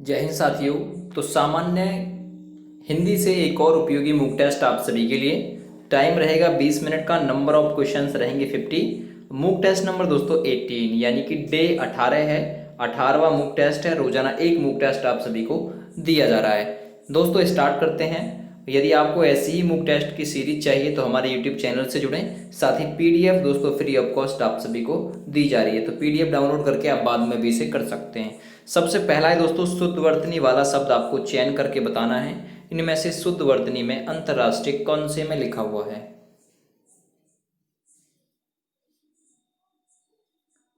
जय हिंद साथियों। तो सामान्य हिंदी से एक और उपयोगी मूक टेस्ट आप सभी के लिए। टाइम रहेगा 20 मिनट का। नंबर ऑफ क्वेश्चंस रहेंगे 50। मूक टेस्ट नंबर दोस्तों 18 यानी कि डे 18 है। 18वां मूक टेस्ट है। रोजाना एक मूक टेस्ट आप सभी को दिया जा रहा है। दोस्तों स्टार्ट करते हैं। यदि आपको ऐसी ही मूक टेस्ट की सीरीज चाहिए तो हमारे यूट्यूब चैनल से जुड़ें। साथ ही पीडीएफ दोस्तों फ्री ऑफ कॉस्ट आप सभी को दी जा रही है, तो पीडीएफ डाउनलोड करके आप बाद में भी इसे कर सकते हैं। सबसे पहला है दोस्तों शुद्ध वर्तनी वाला शब्द आपको चयन करके बताना है। इनमें से शुद्ध वर्तनी में अंतरराष्ट्रीय कौन से में लिखा हुआ है?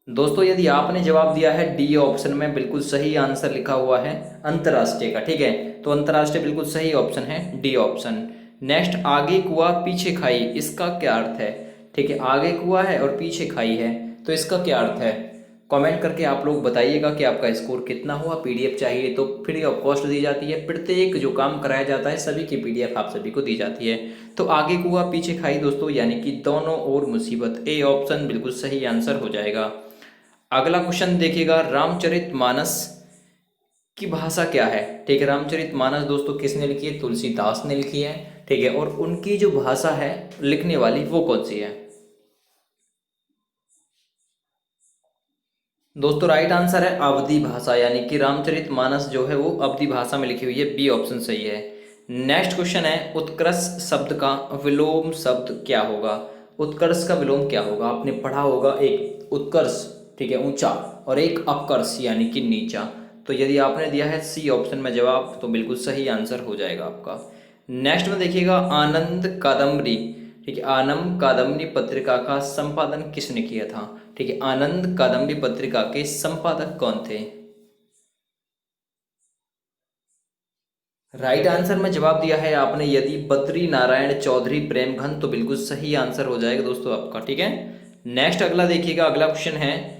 दोस्तों यदि आपने जवाब दिया है डी ऑप्शन में, बिल्कुल सही आंसर लिखा हुआ है अंतरराष्ट्रीय का। ठीक है, तो अंतरराष्ट्रीय बिल्कुल सही ऑप्शन है, डी ऑप्शन। नेक्स्ट, आगे कुआ पीछे खाई, इसका क्या अर्थ है? ठीक है, आगे कुआ है और पीछे खाई है, तो इसका क्या अर्थ है? कमेंट करके आप लोग बताइएगा कि आपका स्कोर कितना हुआ। पीडीएफ चाहिए तो फ्री ऑफ कॉस्ट दी जाती है। प्रत्येक जो काम कराया जाता है सभी की पीडीएफ आप सभी को दी जाती है। तो आगे कुआ पीछे खाई दोस्तों यानी कि दोनों ओर मुसीबत, ए ऑप्शन बिल्कुल सही आंसर हो जाएगा। अगला क्वेश्चन देखिएगा, रामचरितमानस की भाषा क्या है? ठीक है, रामचरितमानस दोस्तों किसने लिखी है? तुलसीदास ने लिखी है। ठीक है, और उनकी जो भाषा है लिखने वाली वो कौन सी है? दोस्तों राइट आंसर है अवधी भाषा, यानी कि रामचरितमानस जो है वो अवधी भाषा में लिखी हुई है। बी ऑप्शन सही है। नेक्स्ट क्वेश्चन है, उत्कर्ष शब्द का विलोम शब्द क्या होगा? उत्कर्ष का विलोम क्या होगा? आपने पढ़ा होगा, एक उत्कर्ष ठीक है ऊंचा, और एक अपकर्ष यानी कि नीचा। तो यदि आपने दिया है सी ऑप्शन में जवाब तो बिल्कुल सही आंसर हो जाएगा आपका। नेक्स्ट में देखिएगा, आनंद कादम्बरी। ठीक है, आनंद कादम्बरी पत्रिका का संपादन किसने किया था? ठीक है, आनंद कादम्बरी पत्रिका के संपादक कौन थे? राइट आंसर में जवाब दिया है आपने यदि बद्री नारायण चौधरी प्रेमघन, तो बिल्कुल सही आंसर हो जाएगा दोस्तों आपका। ठीक है, नेक्स्ट अगला देखिएगा। अगला क्वेश्चन है,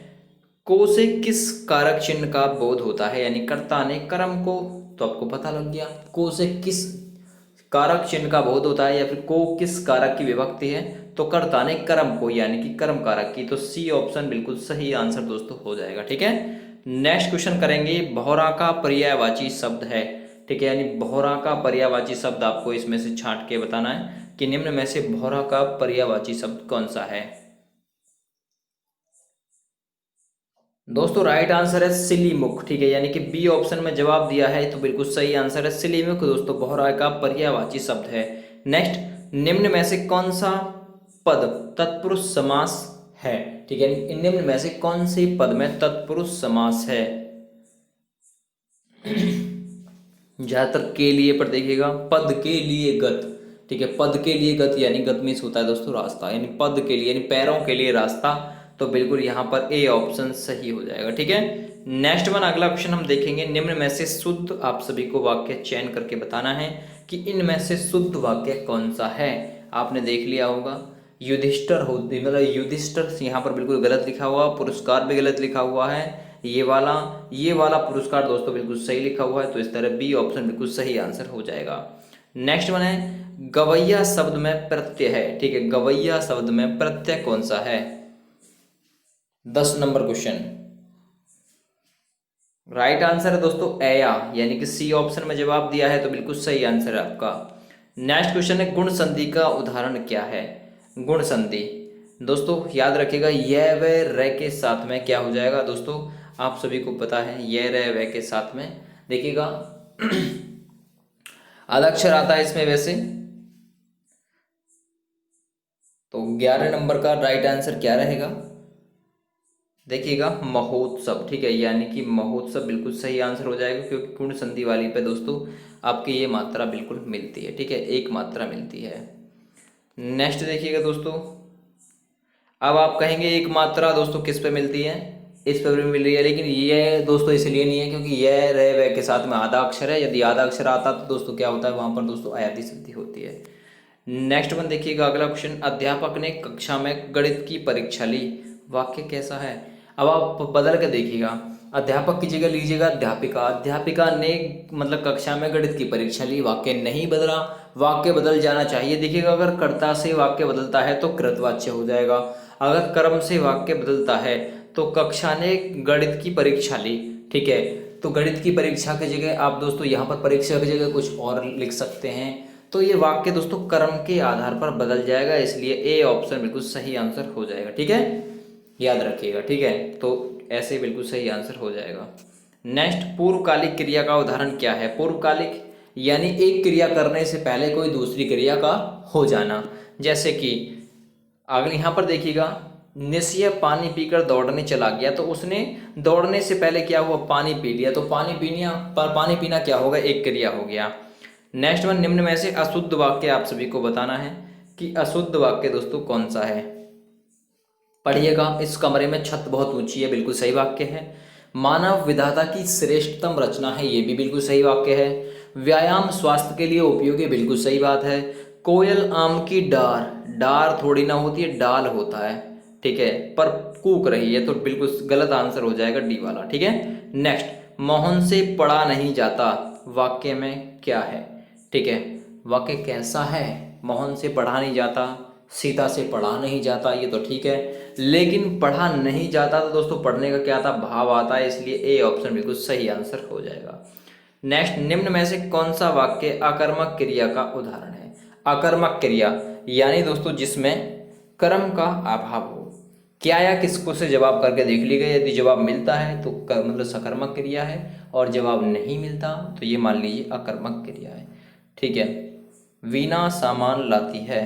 को से किस कारक चिन्ह का बोध होता है? यानी कर्ता ने कर्म को, तो आपको पता लग गया को से किस कारक चिन्ह का बोध होता है, या फिर को किस कारक की विभक्ति है? तो कर्ता ने कर्म को यानी कि कर्म कारक की। तो सी ऑप्शन बिल्कुल सही आंसर दोस्तों हो जाएगा। ठीक है, नेक्स्ट क्वेश्चन करेंगे, बहुरा का पर्यायवाची शब्द है। ठीक है, यानी बहुरा का पर्यायवाची शब्द आपको इसमें से छांट के बताना है कि निम्न में से बहुरा का पर्यायवाची शब्द कौन सा है। दोस्तों राइट आंसर है सिलीमुख। ठीक है, यानी कि बी ऑप्शन में जवाब दिया है तो बिल्कुल सही आंसर है सिलीमुख दोस्तों, बहुराय का पर्यायवाची शब्द है। नेक्स्ट, निम्न में से कौन सा पद तत्पुरुष समास है? ठीक है, निम्न में से कौन से पद में तत्पुरुष समास है? ज्यादातर के लिए पर देखिएगा, पद के लिए गत। ठीक है, पद के लिए गत यानी गत मीन्स होता है दोस्तों रास्ता, यानी पद के लिए यानी पैरों के लिए रास्ता। तो बिल्कुल यहाँ पर ए ऑप्शन सही हो जाएगा। ठीक है, नेक्स्ट वन अगला क्वेश्चन हम देखेंगे, निम्न में से शुद्ध आप सभी को वाक्य चयन करके बताना है कि इनमें से शुद्ध वाक्य कौन सा है। आपने देख लिया होगा युधिष्ठर हो, मतलब युधिष्ठर यहाँ पर बिल्कुल गलत लिखा हुआ, पुरस्कार भी गलत लिखा हुआ है। ये वाला पुरस्कार दोस्तों बिल्कुल सही लिखा हुआ है, तो इस तरह बी ऑप्शन बिल्कुल सही आंसर हो जाएगा। नेक्स्ट वन है, गवैया शब्द में प्रत्यय है। ठीक है, गवैया शब्द में प्रत्यय कौन सा है? 10 नंबर क्वेश्चन। राइट आंसर है दोस्तों एया, यानी कि सी ऑप्शन में जवाब दिया है तो बिल्कुल सही आंसर है आपका। नेक्स्ट क्वेश्चन है, गुण संधि का उदाहरण क्या है? गुण संधि दोस्तों याद रखिएगा, यह व रे के साथ में क्या हो जाएगा दोस्तों? आप सभी को पता है यह रे व के साथ में देखिएगा आधा अक्षर आता है इसमें वैसे। तो 11 नंबर का राइट आंसर क्या रहेगा? देखिएगा महोत्सव। ठीक है, यानी कि महोत्सव बिल्कुल सही आंसर हो जाएगा, क्योंकि गुण संधि वाली पे दोस्तों आपकी ये मात्रा बिल्कुल मिलती है। ठीक है, एक मात्रा मिलती है। नेक्स्ट देखिएगा दोस्तों, अब आप कहेंगे एक मात्रा दोस्तों किस पे मिलती है? इस पे भी मिल रही है, लेकिन ये दोस्तों इसलिए नहीं है क्योंकि यह रे वे के साथ में आधा अक्षर है। यदि आधा अक्षर आता तो दोस्तों क्या होता है, वहां पर दोस्तों अयादी संधि होती है। नेक्स्ट वन देखिएगा अगला क्वेश्चन, अध्यापक ने कक्षा में गणित की परीक्षा ली, वाक्य कैसा है? अब आप बदल के देखिएगा, अध्यापक की जगह लीजिएगा अध्यापिका। अध्यापिका ने मतलब कक्षा में गणित की परीक्षा ली, वाक्य नहीं बदला, वाक्य बदल जाना चाहिए। देखिएगा अगर कर्ता से वाक्य बदलता है तो कृतवाच्य हो जाएगा, अगर कर्म से वाक्य बदलता है तो कक्षा ने गणित की परीक्षा ली। ठीक है, तो गणित की परीक्षा की जगह आप दोस्तों यहाँ पर परीक्षा की जगह कुछ और लिख सकते हैं। तो ये वाक्य दोस्तों कर्म के आधार पर बदल जाएगा, इसलिए ए ऑप्शन बिल्कुल सही आंसर हो जाएगा। ठीक है, याद रखिएगा। ठीक है, तो ऐसे बिल्कुल सही आंसर हो जाएगा। नेक्स्ट, पूर्वकालिक क्रिया का उदाहरण क्या है? पूर्वकालिक यानी एक क्रिया करने से पहले कोई दूसरी क्रिया का हो जाना। जैसे कि अगर यहाँ पर देखिएगा, निश्चय पानी पीकर दौड़ने चला गया, तो उसने दौड़ने से पहले क्या हुआ? पानी पी लिया। तो पानी पीना क्या होगा? एक क्रिया हो गया। नेक्स्ट वन, निम्न में से अशुद्ध वाक्य आप सभी को बताना है कि अशुद्ध वाक्य दोस्तों कौन सा है। पढ़िएगा, इस कमरे में छत बहुत ऊंची है, बिल्कुल सही वाक्य है। मानव विधाता की श्रेष्ठतम रचना है, ये भी बिल्कुल सही वाक्य है। व्यायाम स्वास्थ्य के लिए उपयोगी, बिल्कुल सही बात है। कोयल आम की डार, डार थोड़ी ना होती है, डाल होता है, ठीक है, पर कूक रही है, तो बिल्कुल गलत आंसर हो जाएगा डी वाला। ठीक है। नेक्स्ट, मोहन से पढ़ा नहीं जाता, वाक्य में क्या है? ठीक है, वाक्य कैसा है? मोहन से पढ़ा नहीं जाता, सीता से पढ़ा नहीं जाता, ये तो ठीक है, लेकिन पढ़ा नहीं जाता तो दोस्तों पढ़ने का क्या आता? भाव आता है, इसलिए ए ऑप्शन बिल्कुल सही आंसर हो जाएगा। नेक्स्ट, निम्न में से कौन सा वाक्य अकर्मक क्रिया का उदाहरण है? अकर्मक क्रिया यानी दोस्तों जिसमें कर्म का अभाव हो। क्या या किसको से जवाब करके देख लीजिए, यदि जवाब मिलता है तो मतलब सकर्मक क्रिया है, और जवाब नहीं मिलता तो ये मान लीजिए अकर्मक क्रिया है। ठीक है, वीणा सामान लाती है।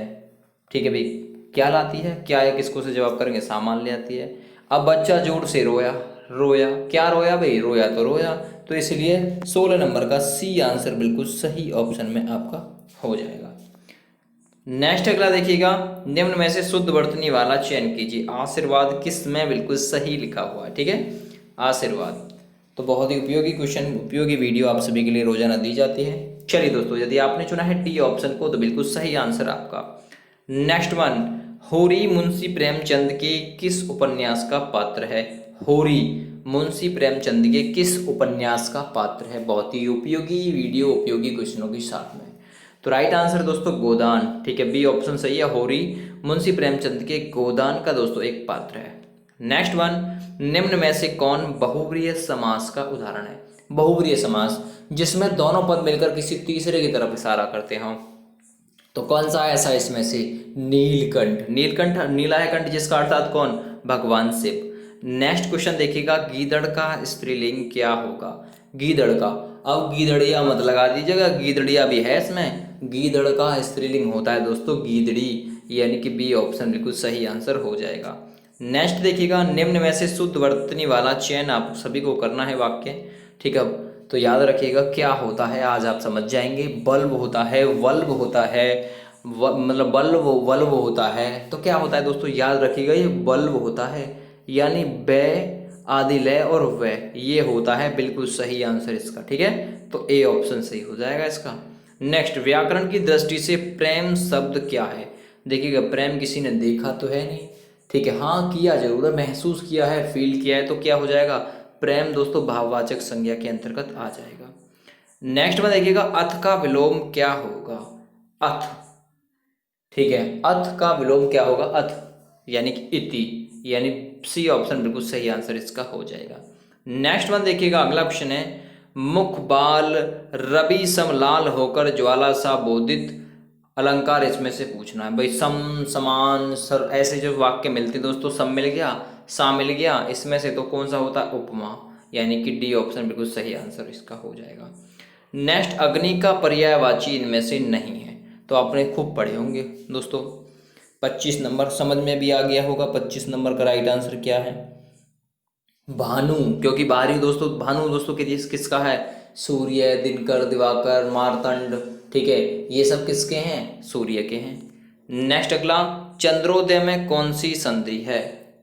ठीक है भाई, क्या लाती है? क्या या किसको से जवाब करेंगे? सामान ले आती है। अब बच्चा जोर से रोया, रोया क्या रोया भाई? रोया तो रोया, तो इसलिए 16 नंबर का सी आंसर बिल्कुल सही ऑप्शन में आपका हो जाएगा। नेक्स्ट अगला देखिएगा, निम्न में से शुद्ध वर्तनी वाला चयन कीजिए। आशीर्वाद किस में बिल्कुल सही लिखा हुआ है? ठीक है, आशीर्वाद तो बहुत ही उपयोगी क्वेश्चन, उपयोगी वीडियो आप सभी के लिए रोजाना दी जाती है। चलिए दोस्तों, यदि आपने चुना है टी ऑप्शन को तो बिल्कुल सही आंसर आपका। नेक्स्ट वन, होरी मुंशी प्रेमचंद के किस उपन्यास का पात्र है? होरी मुंशी प्रेमचंद के किस उपन्यास का पात्र है? बहुत ही उपयोगी वीडियो, उपयोगी क्वेश्चनों के साथ में। तो राइट आंसर दोस्तों गोदान। ठीक है, बी ऑप्शन सही है, होरी मुंशी प्रेमचंद के गोदान का दोस्तों एक पात्र है। नेक्स्ट वन, निम्न में से कौन बहुव्रीहि समास का उदाहरण है? बहुव्रीहि समास जिसमें दोनों पद मिलकर किसी तीसरे की तरफ इशारा करते हों, तो कौन सा ऐसा इसमें से? नीलकंठ। नीलकंठ, नीला है कंठ, जिसका अर्थात कौन? भगवान शिव। नेक्स्ट क्वेश्चन देखिएगा, गीदड़ का स्त्रीलिंग क्या होगा? गीदड़ का, अब गीदड़िया मत लगा दीजिएगा, गीदड़िया भी है इसमें। गीदड़ का स्त्रीलिंग होता है दोस्तों गीदड़ी, यानी कि बी ऑप्शन बिल्कुल सही आंसर हो जाएगा। नेक्स्ट देखिएगा, निम्न में से शुद्ध वर्तनी वाला चयन आप सभी को करना है वाक्य। ठीक है, तो याद रखिएगा क्या होता है, आज आप समझ जाएंगे। बल्ब होता है, वल्ब होता है, मतलब बल्ब वल्ब होता है, तो क्या होता है दोस्तों? याद रखिएगा, ये बल्ब होता है, यानी बे आदि लय और वह, ये होता है बिल्कुल सही आंसर इसका। ठीक है, तो ए ऑप्शन सही हो जाएगा इसका। नेक्स्ट, व्याकरण की दृष्टि से प्रेम शब्द क्या है? देखिएगा, प्रेम किसी ने देखा तो है नहीं, ठीक है, हाँ किया जरूर है, महसूस किया है, फील किया है, तो क्या हो जाएगा? प्रेम दोस्तों भाववाचक संज्ञा के अंतर्गत आ जाएगा। नेक्स्ट में देखिएगा, अथ का विलोम क्या होगा? अथ, ठीक है, अथ का विलोम क्या होगा? अथ यानी कि इति, यानी सी ऑप्शन बिल्कुल सही आंसर इसका हो जाएगा। नेक्स्ट वन देखिएगा, अगला क्वेश्चन है, मुख बाल रवि समलाल होकर ज्वाला सा बोधित, अलंकार इसमें से पूछना है भाई। सम, समान, सर, ऐसे जो वाक्य मिलते हैं दोस्तों, सम मिल गया, सा मिल गया, इसमें से तो कौन सा होता है? उपमा, यानी कि डी ऑप्शन बिल्कुल सही आंसर इसका हो जाएगा। नेक्स्ट, अग्नि का पर्यायवाची इनमें से नहीं है, तो आपने खूब पढ़े होंगे दोस्तों। 25 नंबर समझ में भी आ गया होगा। 25 नंबर का राइट आंसर क्या है? भानु, क्योंकि बाहरी दोस्तों, भानु दोस्तों किसका है? सूर्य, दिनकर, दिवाकर, मार्तंड, ठीक है, ये सब किसके हैं? सूर्य के हैं। नेक्स्ट अगला, चंद्रोदय में कौन सी संधि है?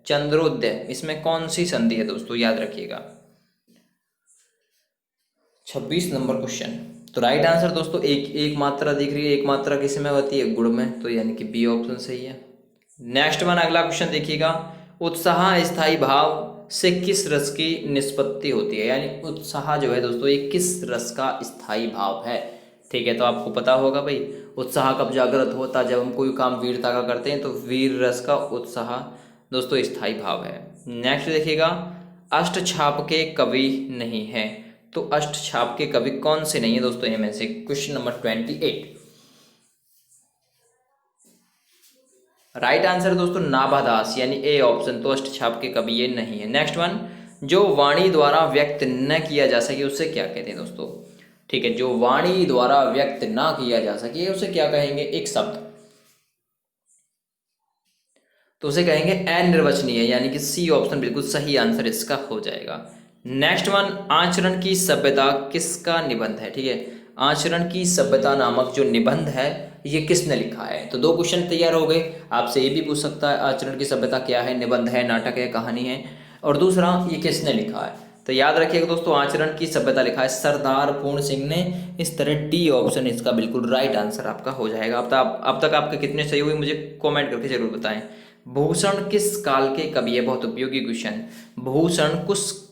चंद्रोदय, इसमें कौन सी संधि है दोस्तों? याद रखिएगा। 26 नंबर क्वेश्चन, तो राइट आंसर दोस्तों एक मात्रा दिख रही है, एक मात्रा किस में होती है? गुण में, तो यानी कि बी ऑप्शन सही है। नेक्स्ट वन, अगला क्वेश्चन देखिएगा, उत्साह स्थायी भाव से किस रस की निष्पत्ति होती है? यानी उत्साह जो है दोस्तों, ये किस रस का स्थायी भाव है? ठीक है, तो आपको पता होगा भाई, उत्साह कब जागृत होता है? जब हम कोई काम वीरता का करते हैं, तो वीर रस का उत्साह दोस्तों स्थायी भाव है। नेक्स्ट देखिएगा, अष्टछाप के कवि नहीं है, तो अष्टछाप के कवि कौन से नहीं है दोस्तों इनमें से? Question number 28। राइट आंसर दोस्तों नाभादास, यानी ए ऑप्शन, तो अष्टछाप के कवि ये नहीं है। नेक्स्ट वन, जो वाणी द्वारा व्यक्त न किया जा सके उसे क्या कहते हैं दोस्तों? ठीक है, जो वाणी द्वारा व्यक्त ना किया जा सके उसे क्या कहेंगे? एक शब्द, तो उसे कहेंगे अनिर्वचनीय, यानी कि सी ऑप्शन बिल्कुल सही आंसर इसका हो जाएगा। नेक्स्ट वन, आचरण की सभ्यता किसका निबंध है? ठीक है, आचरण की सभ्यता नामक जो निबंध है ये किसने लिखा है? तो दो क्वेश्चन तैयार हो गए। आपसे ये भी पूछ सकता है आचरण की सभ्यता क्या है, निबंध है, नाटक है, कहानी है, और दूसरा ये किसने लिखा है? तो याद रखिएगा दोस्तों, आचरण की सभ्यता लिखा है सरदार पूर्ण सिंह ने। इस तरह डी ऑप्शन इसका बिल्कुल राइट आंसर आपका हो जाएगा। अब तक आपके कितने सही हुए मुझे कमेंट करके जरूर बताएं। भूषण किस काल के कवि है? बहुत उपयोगी क्वेश्चन। भूषण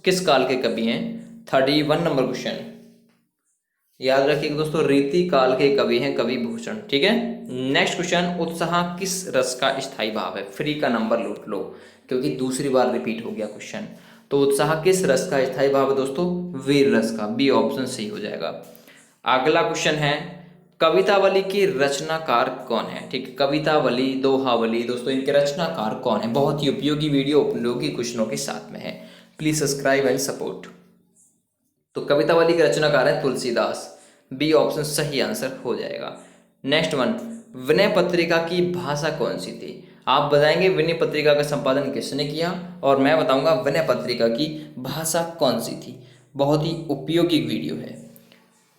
किस काल के कवि हैं? 31 नंबर क्वेश्चन। याद रखिएगा दोस्तों, रीति काल के कवि हैं कवि भूषण। ठीक है, नेक्स्ट क्वेश्चन, उत्साह किस रस का स्थायी भाव है? फ्री का नंबर लूट लो, क्योंकि दूसरी बार रिपीट हो गया क्वेश्चन। तो उत्साह किस रस का स्थायी भाव है दोस्तों? वीर रस का, बी ऑप्शन सही हो जाएगा। अगला क्वेश्चन है, कवितावली की रचनाकार कौन है? ठीक है, कवितावली, दोहावली दोस्तों इनके रचनाकार कौन है? बहुत ही उपयोगी वीडियो उपयोगी क्वेश्चनों के साथ में है, प्लीज सब्सक्राइब एंड सपोर्ट। तो कवितावली के रचनाकार है तुलसीदास, बी ऑप्शन सही आंसर हो जाएगा। नेक्स्ट वन, विनय पत्रिका की भाषा कौन सी थी? आप बताएंगे विनय पत्रिका का संपादन किसने किया, और मैं बताऊंगा विनय पत्रिका की भाषा कौन सी थी। बहुत ही उपयोगी वीडियो है।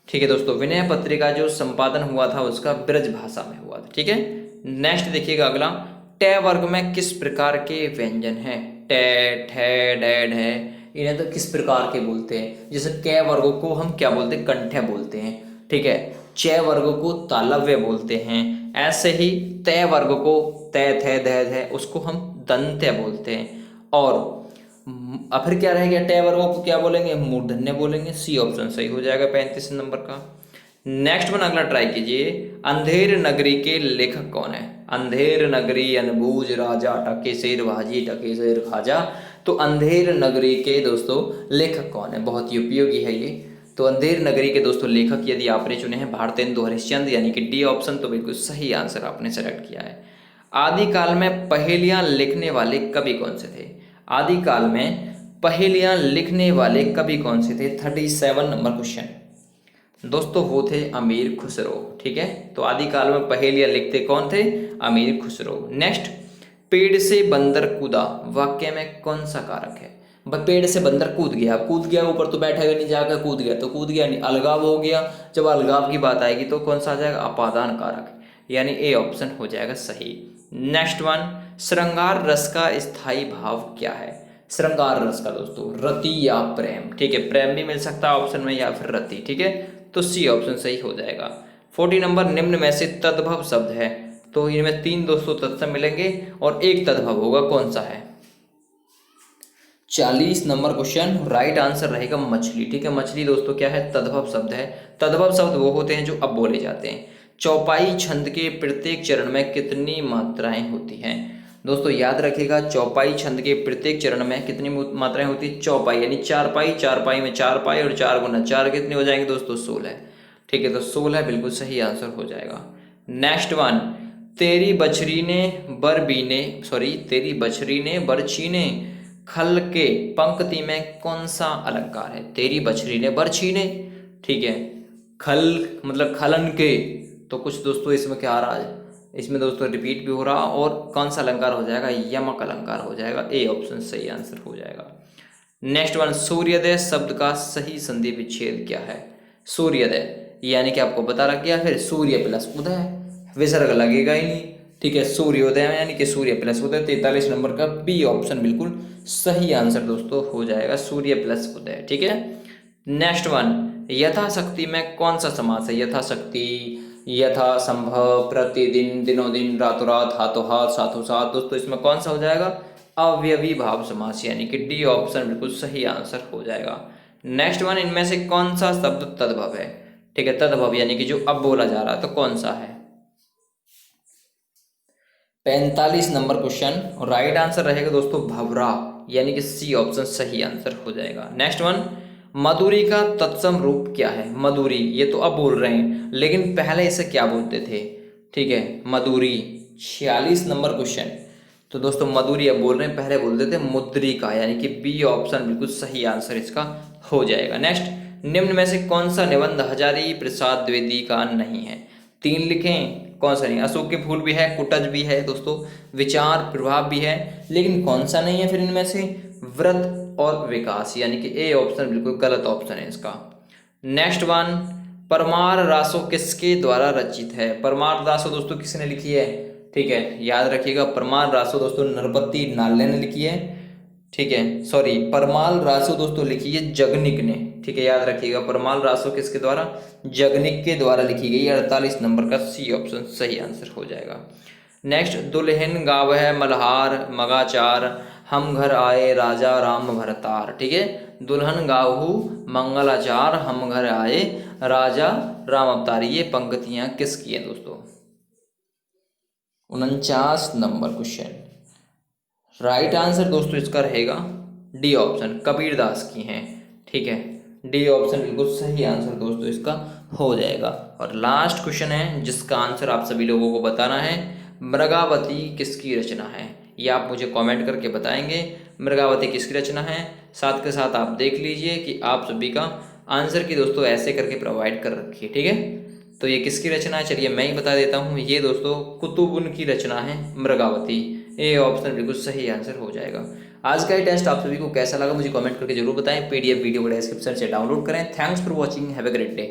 ठीक है दोस्तों, विनय पत्रिका जो संपादन हुआ था उसका ब्रज भाषा में हुआ था। ठीक है, नेक्स्ट देखिएगा अगला, ट वर्ग में किस प्रकार के व्यंजन हैं? टे, ठे, डैड है, इन्हें तो किस प्रकार के बोलते हैं? जैसे क वर्गों को हम क्या बोलते हैं? कंठे बोलते हैं। ठीक है, च वर्ग को तालव्य बोलते हैं। ऐसे ही तय वर्ग को तय, थे, ध, ध उसको हम दंत्य बोलते हैं। और अब फिर क्या रह गया? टे वर्गों को क्या बोलेंगे? मूर्धन्य बोलेंगे। सी ऑप्शन सही हो जाएगा 35 नंबर का। नेक्स्ट वन अगला ट्राई कीजिए, अंधेर नगरी के लेखक कौन है? अंधेर नगरी, अनबूझ राजा, टके शेर भाजी, टके शेर खाजा। तो अंधेर नगरी के दोस्तों लेखक कौन है? बहुत ही उपयोगी है ये। तो अंधेर नगरी के दोस्तों लेखक यदि आपने चुने हैं भारतेंदु हरिश्चंद्र, यानी कि डी ऑप्शन तो बिल्कुल सही आंसर आपने सेलेक्ट किया है। आदिकाल में पहेलियां लिखने वाले कवि कौन से थे? आदिकाल में पहेलियां लिखने वाले कवि कौन से थे? 37 नंबर क्वेश्चन दोस्तों, वो थे अमीर खुसरो। ठीक है, तो आदिकाल में पहेलियां लिखते कौन थे? अमीर खुसरो। नेक्स्ट, पेड़ से बंदर कूदा वाक्य में कौन सा कारक है? पेड़ से बंदर कूद गया ऊपर तो बैठेगा नहीं, जाकर कूद गया तो कूद गया नहीं, अलगाव हो गया। जब अलगाव की बात आएगी तो कौन सा आ जाएगा? अपादान कारक, यानी ए ऑप्शन हो जाएगा सही। नेक्स्ट वन, श्रृंगार रस का स्थायी भाव क्या है? श्रृंगार रस का दोस्तों रति या प्रेम। ठीक है, प्रेम भी मिल सकता है ऑप्शन में या फिर रति। ठीक है, तो सी ऑप्शन सही हो जाएगा। 40 नंबर, निम्न में से तद्भव शब्द है, तो इनमें 3 दोस्तों तत्सम मिलेंगे और एक तद्भव होगा, कौन सा है? 40 नंबर क्वेश्चन, राइट आंसर रहेगा मछली। ठीक है, मछली दोस्तों क्या है? तद्भव शब्द है। तद्भव शब्द वो होते हैं जो अब बोले जाते हैं। चौपाई छंद के प्रत्येक चरण में कितनी मात्राएं होती हैं? दोस्तों याद रखिएगा, चौपाई छंद के प्रत्येक चरण में कितनी मात्राएं होती है? चौपाई यानी 4 पाई, 4 पाई में 4 पाई और 4 गुना 4 कितने हो जाएंगे दोस्तों? 16। ठीक है, तो 16 बिल्कुल सही आंसर हो जाएगा। नेक्स्ट वन, तेरी बछरी ने तेरी बछरी ने बरछी ने खल के पंक्ति में कौन सा अलंकार है? तेरी बछरी ने बरछी ने, ठीक है, खल मतलब खलन के, तो कुछ दोस्तों इसमें क्या आ रहा है? इसमें दोस्तों रिपीट भी हो रहा, और कौन सा अलंकार हो जाएगा? यमक अलंकार हो जाएगा। ए ऑप्शन सही आंसर हो जाएगा। नेक्स्ट वन, सूर्योदय शब्द का सही संधि विच्छेद क्या है? सूर्योदय यानी कि आपको बता रखा गया, फिर सूर्य प्लस उदय, विसर्ग लगेगा ही नहीं। ठीक है, सूर्योदय यानी कि सूर्य प्लस उदय। 43 नंबर का बी ऑप्शन बिल्कुल सही आंसर दोस्तों हो जाएगा, सूर्य प्लस उदय। ठीक है, नेक्स्ट वन, यथाशक्ति में कौन सा समास है? यथाशक्ति, यथा संभव, प्रतिदिन, दिनों दिन, रातों रात, हाथों हाथ, साथों साथ। दोस्तों इसमें कौन सा हो जाएगा? अवयवी भाव समास, यानी कि डी ऑप्शन बिल्कुल सही आंसर हो जाएगा। नेक्स्ट वन, इनमें से कौन सा शब्द तद्भव है? ठीक है, तद्भव यानी कि जो अब बोला जा रहा है, तो कौन सा है? 45 नंबर क्वेश्चन, राइट आंसर रहेगा दोस्तों भवरा, यानी कि सी ऑप्शन सही आंसर हो जाएगा। नेक्स्ट वन, मधुरी का तत्सम रूप क्या है? मधुरी, ये तो अब बोल रहे हैं, लेकिन पहले इसे क्या बोलते थे? ठीक है, मधुरी। 46 number question. तो दोस्तों मधुरी अब बोल रहे हैं, पहले बोलते थे मुद्रिका, यानी कि बी ऑप्शन बिल्कुल सही आंसर इसका हो जाएगा। नेक्स्ट, निम्न में से कौन सा निबंध हजारी प्रसाद द्विवेदी का नहीं है? 3 लिखें, कौन सा नहीं? अशोक के फूल भी है, कुटज भी है दोस्तों, विचार प्रभाव भी है, लेकिन कौन सा नहीं है फिर इनमें से? व्रत और विकास, यानी कि ए ऑप्शन बिल्कुल गलत ऑप्शन है इसका। नेक्स्ट वन, परमार रासो किसके द्वारा रचित है? परमार रासो दोस्तों किसने लिखी है? ठीक है, याद रखिएगा, परमार रासो दोस्तों नरपति नाले ने लिखी है। ठीक है, सॉरी, परमाल रासो दोस्तों लिखी है जगनिक ने। ठीक है, याद रखिएगा, परमाल रासो किसके द्वारा? जगनिक के द्वारा लिखी गई। 48 नंबर का सी ऑप्शन सही आंसर हो जाएगा। नेक्स्ट, दुल्हन गावह मल्हार मगाचार, हम घर आए राजा राम भरतार। ठीक है, दुल्हन गाहू मंगलाचार, हम घर आए राजा राम अवतार। ये पंक्तियां किसकी हैं दोस्तों? 49 नंबर क्वेश्चन। राइट आंसर दोस्तों इसका रहेगा डी ऑप्शन, कबीरदास की हैं। ठीक है, डी ऑप्शन बिल्कुल सही आंसर दोस्तों इसका हो जाएगा। और लास्ट क्वेश्चन है जिसका आंसर आप सभी लोगों को बताना है, मृगावती किसकी रचना है? ये आप मुझे कमेंट करके बताएंगे मृगावती किसकी रचना है। साथ के साथ आप देख लीजिए कि आप सभी का आंसर की दोस्तों ऐसे करके प्रोवाइड कर रखी है। ठीक है, तो ये किसकी रचना है? चलिए मैं ही बता देता हूँ, ये दोस्तों कुतुबुन की रचना है मृगावती। ए ऑप्शन बिल्कुल सही आंसर हो जाएगा। आज का ये टेस्ट आप सभी को कैसा लगा मुझे कमेंट करके जरूर बताएं। पीडीएफ वीडियो को डिस्क्रिप्शन से डाउनलोड करें। Thanks for watching, have a great day.